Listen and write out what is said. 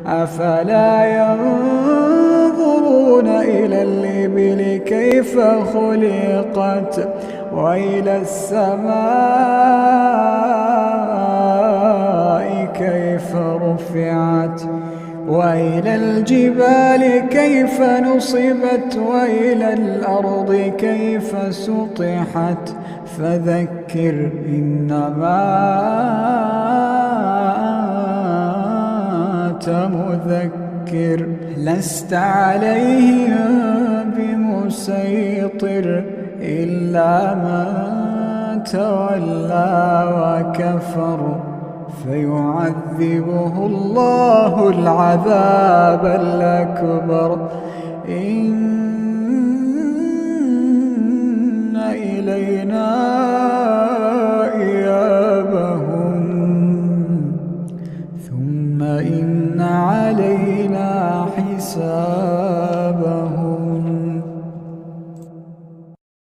أفلا ينظرون إلى الإبل كيف خلقت وإلى السماء كيف رفعت وإلى الجبال كيف نصبت وإلى الأرض كيف سطحت فذكر إنما أنت مذكر لست عليهم بمسيطر إلا من تولى وكفر فيعذبه الله العذاب الأكبر إن إلينا إيابهم ثم إن علينا حسابهم.